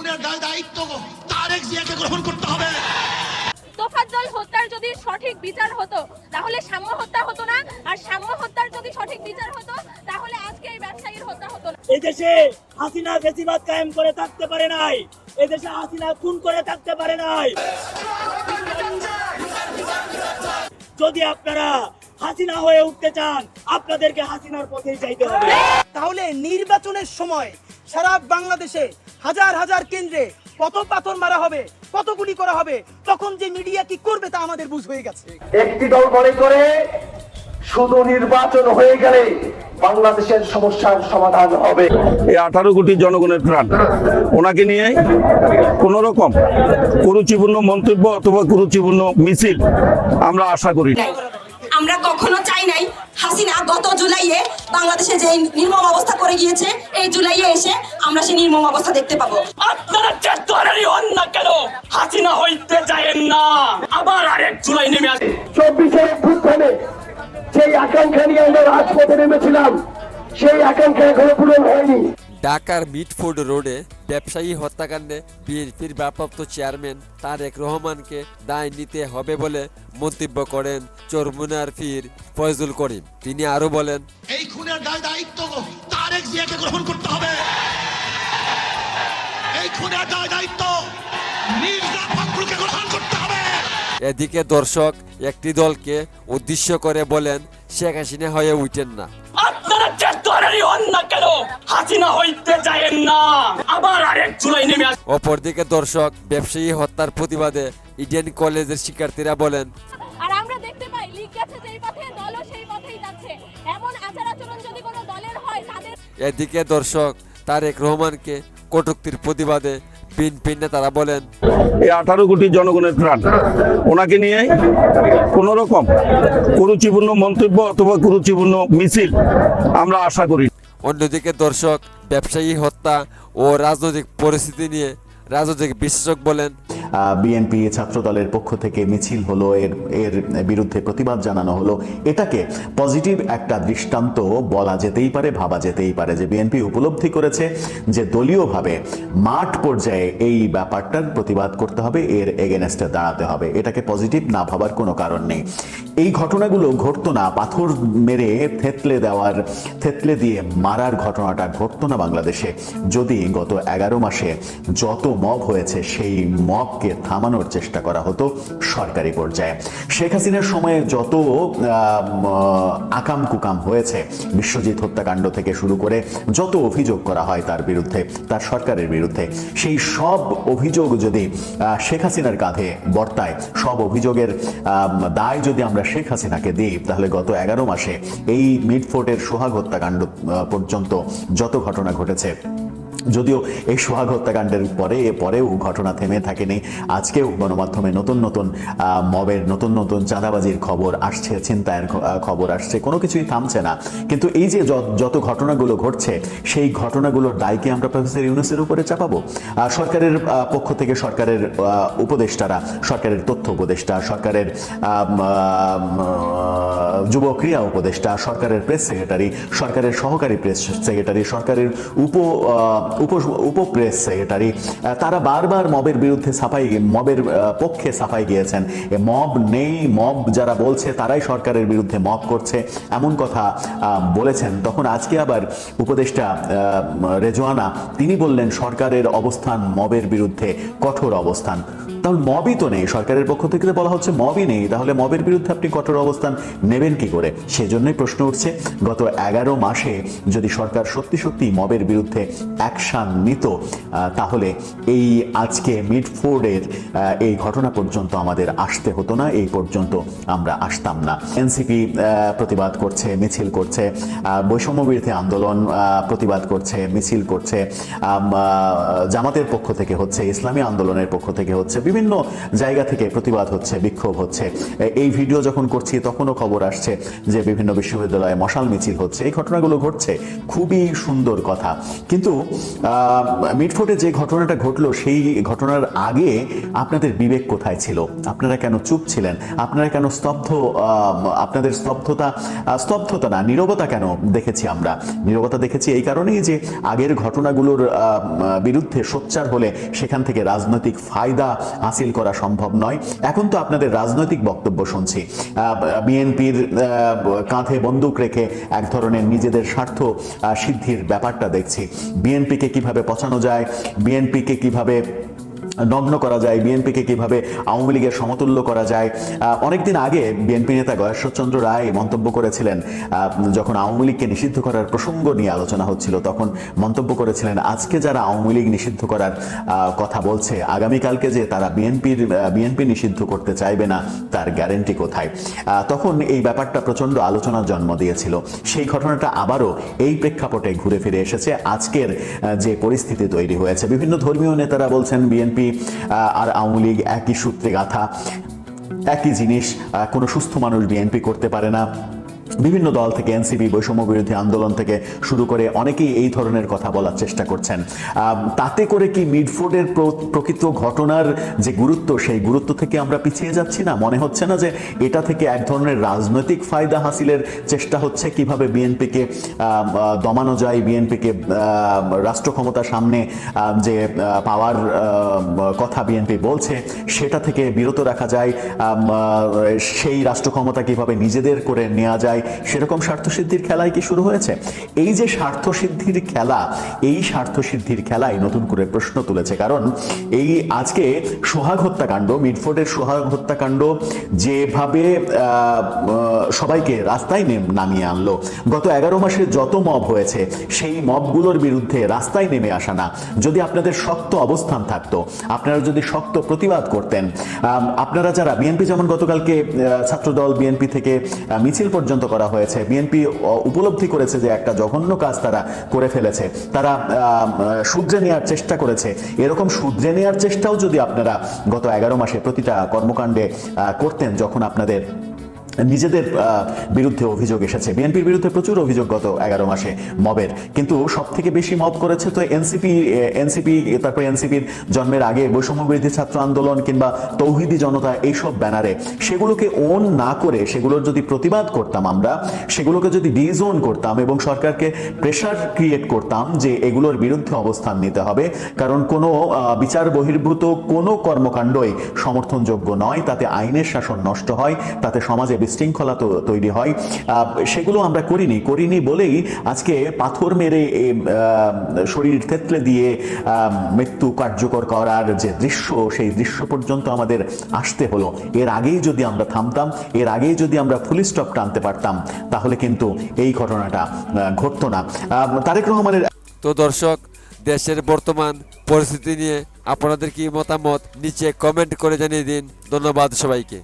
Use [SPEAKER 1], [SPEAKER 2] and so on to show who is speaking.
[SPEAKER 1] খুনের দায়িত্ব তারেক জিয়াকে গ্রহণ করতে হবে।
[SPEAKER 2] তোফাজ্জল হত্যার যদি সঠিক বিচার হতো তাহলে সাম্য হত্যা হতো না, আর সাম্য হত্যার যদি সঠিক বিচার হতো তাহলে আজকে এই ব্যবসায়ীর হত্যা হতো না।
[SPEAKER 3] এই দেশে হাসিনা ফ্যাসিবাদ কায়েম করে থাকতে পারে নাই, এই দেশে হাসিনা খুন করে থাকতে পারে নাই। যদি আপনারা হাসিনা হয়ে উঠতে চান, আপনাদেরকে হাসিনার পথেই যাইতে হবে।
[SPEAKER 4] তাহলে নির্বাচনের সময় সারা বাংলাদেশে হাজার হাজার কেন্দ্রে কত পাথর মারা হবে, কত গুলি করা হবে, তখন যে মিডিয়া কি করবে তা আমাদের বুঝ হয়ে গেছে।
[SPEAKER 5] একটি দল মনে করে শুধু নির্বাচন হয়ে গেলে বাংলাদেশের সমস্যার সমাধান হবে।
[SPEAKER 6] এই 18 কোটি জনগণের প্রাণ, ওনাকে নিয়ে কোন রকম কুরুচিপূর্ণ মন্তব্য অথবা কুরুচিপূর্ণ মিছিল আমরা আশা করি।
[SPEAKER 7] আমরা কখনো চাই নাই হাসিনা গত জুলাইয়ে বাংলাদেশে যে নির্মম অবস্থা করে গিয়েছে, এই জুলাইয়ে এসে আমরা সেই নির্মম অবস্থা দেখতে পাবো।
[SPEAKER 3] আপনারা চেষ্টারই হন না কেন, হাসিনা হইতে চাইেন না, আবার আরেক জুলাই নেমে আসে।
[SPEAKER 5] 24-এর অভ্যুত্থানে সেই আকাঙ্ক্ষা নিয়ে আমরা রাজপথে নেমেছিলাম, সেই আকাঙ্ক্ষা এখনো পূরণ হয়নি।
[SPEAKER 8] ঢাকার মিটফোর্ড রোডে ব্যবসায়ী হত্যাকাণ্ডে বিএনপির ভারপ্রাপ্ত চেয়ারম্যান তারেক রহমানকে দায় নিতে হবে বলে মন্তব্য করেন চরমুনার পীর ফয়জুল করিম। তিনি আরো বলেন,
[SPEAKER 1] এই খুনের দায়িত্ব তারেক জিয়াকে গ্রহণ করতে হবে। এই খুনের দায়িত্ব মির্জা ফখরুলকে গ্রহণ করতে হবে।
[SPEAKER 8] এদিকে দর্শক একটি দলকে উদ্দেশ্য করে বলেন, শেখ হাসিনা হয়ে উঠেন না।
[SPEAKER 3] আপনারা চেষ্টারই হন না কেন, হাসিনা হইতে চাইেন না, আবার আরেক জুলাই নেমে আসে।
[SPEAKER 8] অপরদিকে দর্শক ব্যবসায়ী হত্যার প্রতিবাদে ইডেন কলেজের শিক্ষার্থীরা বলেন,
[SPEAKER 2] আর আমরা দেখতে পাই লিগ গেছে যেই পথে, দলও সেই পথেই যাচ্ছে। এমন আচার আচরণ যদি কোনো দলের হয় তাদের।
[SPEAKER 8] এদিকে দর্শক তারেক রহমানকে কটূক্তির প্রতিবাদে বিএনপি নেতারা বলেন,
[SPEAKER 6] এই 18 কোটি জনগণের প্রাণ, ওনাকে নিয়ে কোন রকম কুরুচিপূর্ণ মন্তব্য অথবা কুরুচিপূর্ণ মিছিল আমরা আশা করি।
[SPEAKER 8] অন্যদিকে দর্শক ব্যবসায়ী হত্যা ও রাজনৈতিক পরিস্থিতি নিয়ে রাজনৈতিক বিশ্লেষক বলেন,
[SPEAKER 9] বিএনপি ছাত্র দলের পক্ষ থেকে মিছিল হলো, এর বিরুদ্ধে প্রতিবাদ জানানো হলো। এটাকে পজিটিভ একটা দৃষ্টান্ত বলা যেতেই পারে, ভাবা যেতেই পারে যে বিএনপি উপলব্ধি করেছে যে দলীয়ভাবে মাঠ পর্যায়ে এই ব্যাপারটার প্রতিবাদ করতে হবে, এর এগেনস্টে দাঁড়াতে হবে। এটাকে পজিটিভ না ভাবার কোনো কারণ নেই। এই ঘটনাগুলো ঘটতো না, পাথর মেরে থেতলে দিয়ে মারার ঘটনাটা ঘটতো না বাংলাদেশে যদি গত 11 মাসে যত মব হয়েছে সেই মবকে থামানোর চেষ্টা করা হতো সরকারি পর্যায়ে। শেখ হাসিনার সময়ে যত আকাম কুকাম হয়েছে, বিশ্বজিৎ হত্যাকাণ্ড থেকে শুরু করে যত অভিযোগ করা হয় তার বিরুদ্ধে, তার সরকারের বিরুদ্ধে, সেই সব অভিযোগ যদি শেখ হাসিনার কাঁধে বর্তায়, সব অভিযোগের দায় যদি আমরা শেখ হাসিনাকে দিই, তাহলে গত 11 মাসে এই মিটফোর্টের সোহাগ হত্যাকাণ্ড পর্যন্ত যত ঘটনা ঘটেছে, যদিও এই সোহাগ হত্যাকাণ্ডের পরেও ঘটনা থেমে থাকেনি। আজকেও গণমাধ্যমে নতুন নতুন মবের নতুন নতুন চাঁদাবাজির খবর আসছে, ছিনতাইয়ের খবর আসছে, কোনো কিছুই থামছে না। কিন্তু এই যে যত ঘটনাগুলো ঘটছে, সেই ঘটনাগুলোর দায়কে আমরা প্রফেসর ইউনূসের উপরে চাপাবো। সরকারের পক্ষ থেকে সরকারের উপদেষ্টারা, সরকারের তথ্য উপদেষ্টা, সরকারের যুব ক্রীড়া উপদেষ্টা, সরকারের প্রেস সেক্রেটারি, সরকারের সহকারী প্রেস সেক্রেটারি, সরকারের উপপ্রেস সেক্রেটারি, তারা বারবার মবের বিরুদ্ধে মবের পক্ষে সাফাই গিয়েছেন। মব নেই, মব যারা বলছে তারাই সরকারের বিরুদ্ধে মব করছে, এমন কথা বলেছেন। তখন আজকে আবার উপদেষ্টা রেজওয়ানা তিনি বললেন সরকারের অবস্থান মবের বিরুদ্ধে কঠোর অবস্থান। তাহলে মবই তো নেই, সরকারের পক্ষ থেকে বলা হচ্ছে মবই নেই, তাহলে মবের বিরুদ্ধে আপনি কঠোর অবস্থান নেবেন কি করে? সেজন্যই প্রশ্ন উঠছে, গত 11 মাসে যদি সরকার সত্যি সত্যি মবের বিরুদ্ধে অ্যাকশন নিত, তাহলে এই আজকে মিটফোর্ডের এই ঘটনা পর্যন্ত আমাদের আসতে হতো না, এই পর্যন্ত আমরা আসতাম না। এনসিপি প্রতিবাদ করছে, মিছিল করছে, বৈষম্য বিরোধী আন্দোলন প্রতিবাদ করছে, মিছিল করছে, জামাতের পক্ষ থেকে হচ্ছে, ইসলামী আন্দোলনের পক্ষ থেকে হচ্ছে, বিভিন্ন জায়গা থেকে প্রতিবাদ হচ্ছে, বিক্ষোভ হচ্ছে। এই ভিডিও যখন করছি তখনও খবর আসছে যে বিভিন্ন বিশ্ববিদ্যালয়ে মশাল মিছিল হচ্ছে। এই ঘটনাগুলো ঘটছে, খুবই সুন্দর কথা। কিন্তু মিটফোর্ডে যে ঘটনাটা ঘটলো সেই ঘটনার আগে আপনাদের বিবেক কোথায় ছিল? আপনারা কেন চুপ ছিলেন? আপনারা কেন আপনাদের স্তব্ধতা না, নীরবতা কেন দেখেছি আমরা? নীরবতা দেখেছি এই কারণেই যে আগের ঘটনাগুলোর বিরুদ্ধে সোচ্চার হলে সেখান থেকে রাজনৈতিক ফায়দা হাসিল করা সম্ভব নয়। এখন তো আপনাদের রাজনৈতিক বক্তব্য শুনছি, বিএনপির কাঁধে বন্দুক রেখে এক ধরনের নিজেদের স্বার্থ সিদ্ধির ব্যাপারটা দেখছি। বিএনপিকে কিভাবে পচানো যায়, বিএনপিকে কিভাবে নগ্ন করা যায়, বিএনপিকে কিভাবে আওয়ামী লীগের সমতুল্য করা যায়। অনেকদিন আগে বিএনপি নেতা গয়েশ্বরচন্দ্র রায় মন্তব্য করেছিলেন, যখন আওয়ামী লীগকে নিষিদ্ধ করার প্রসঙ্গ নিয়ে আলোচনা হচ্ছিল তখন মন্তব্য করেছিলেন, আজকে যারা আওয়ামী লীগ নিষিদ্ধ করার কথা বলছে, আগামীকালকে যে তারা বিএনপি নিষিদ্ধ করতে চাইবে না তার গ্যারেন্টি কোথায়? তখন এই ব্যাপারটা প্রচন্ড আলোচনার জন্ম দিয়েছিল। সেই ঘটনাটা আবারও এই প্রেক্ষাপটে ঘুরে ফিরে এসেছে আজকের যে পরিস্থিতি তৈরি হয়েছে। বিভিন্ন ধর্মীয় নেতারা বলছেন বিএনপি আর আওয়ামী লীগ একই সূত্রে গাঁথা, একই জিনিস, কোনো সুস্থ মানুষ বিএনপি করতে পারে না। বিভিন্ন দল থেকে এনসিপি, বৈষম্য বিরোধী আন্দোলন থেকে শুরু করে অনেকেই এই ধরনের কথা বলার চেষ্টা করছেন। তাতে করে কি মিটফোর্ডের প্রকৃত ঘটনার যে গুরুত্ব, সেই গুরুত্ব থেকে আমরা পিছিয়ে যাচ্ছি না? মনে হচ্ছে না যে এটা থেকে এক ধরনের রাজনৈতিক ফায়দা হাসিলের চেষ্টা হচ্ছে? কিভাবে বিএনপিকে দমানো যায়, বিএনপিকে রাষ্ট্র ক্ষমতার সামনে যে পাওয়ার কথা বিএনপি বলছে সেটা থেকে বিরত রাখা যায়, সেই রাষ্ট্র ক্ষমতা কিভাবে নিজেদের করে নেওয়া যায়, সেরকম স্বার্থসিদ্ধির খেলাই কি শুরু হয়েছে? এই যে স্বার্থসিদ্ধির খেলা, এই স্বার্থসিদ্ধির খেলায় নতুন করে প্রশ্ন তুলেছে। কারণ এই আজকে সোহাগ হত্যাকাণ্ড, মিটফোর্ডের সোহাগ হত্যাকাণ্ড যেভাবে সবাইকে রাস্তায় নামিয়ে আনলো, গত 11 মাসে যত মব হয়েছে সেই মবগুলোর বিরুদ্ধে রাস্তায় নেমে আসা না, যদি আপনাদের শক্ত অবস্থান থাকতো, আপনারা যদি শক্ত প্রতিবাদ করতেন, আপনারা যারা বিএনপি, যেমন গতকালকে ছাত্রদল বিএনপি থেকে মিছিল পর্যন্ত করা হয়েছে, বিএনপি উপলব্ধি করেছে যে একটা জঘন্য কাজ তারা করে ফেলেছে, তারা শুধরে নেওয়ার চেষ্টা করেছে। এরকম শুধরে নেওয়ার চেষ্টাও যদি আপনারা গত 11 মাসে প্রতিটা কর্মকাণ্ডে করতেন, যখন আপনাদের নিজেদের বিরুদ্ধে অভিযোগ এসেছে, বিএনপির বিরুদ্ধে প্রচুর অভিযোগ গত 11 মাসে মবের, কিন্তু সব থেকে বেশি মব করেছে তো এনসিপি, তারপরে এনসিপির জন্মের আগে বৈষম্য বিরোধী ছাত্র আন্দোলন কিংবা তৌহিদি জনতা, এইসব ব্যানারে। সেগুলোকে ওন না করে সেগুলোর যদি প্রতিবাদ করতাম আমরা, সেগুলোকে যদি ডিজোন করতাম এবং সরকারকে প্রেশার ক্রিয়েট করতাম যে এগুলোর বিরুদ্ধে অবস্থান নিতে হবে, কারণ কোনো বিচার বহির্ভূত কোনো কর্মকাণ্ডই সমর্থনযোগ্য নয়, তাতে আইনের শাসন নষ্ট হয়, তাতে সমাজে বিশৃঙ্খলা তৈরি হয়, সেগুলো আমরা করিনি বলেই আজকে পাথর মেরে শরীর থেতলে দিয়ে মৃত্যু কার্যকর করার যে দৃশ্য, সেই দৃশ্য পর্যন্ত আমাদের আসতে হলো। এর আগেই যদি আমরা থামতাম, এর আগেই যদি আমরা ফুল স্টপ টানতে পারতাম, তাহলে কিন্তু এই ঘটনাটা ঘটতো না। তারেক রহমানের
[SPEAKER 8] তো দর্শক, দেশের বর্তমান পরিস্থিতি নিয়ে আপনাদের কি মতামত নিচে কমেন্ট করে জানিয়ে দিন। ধন্যবাদ সবাইকে।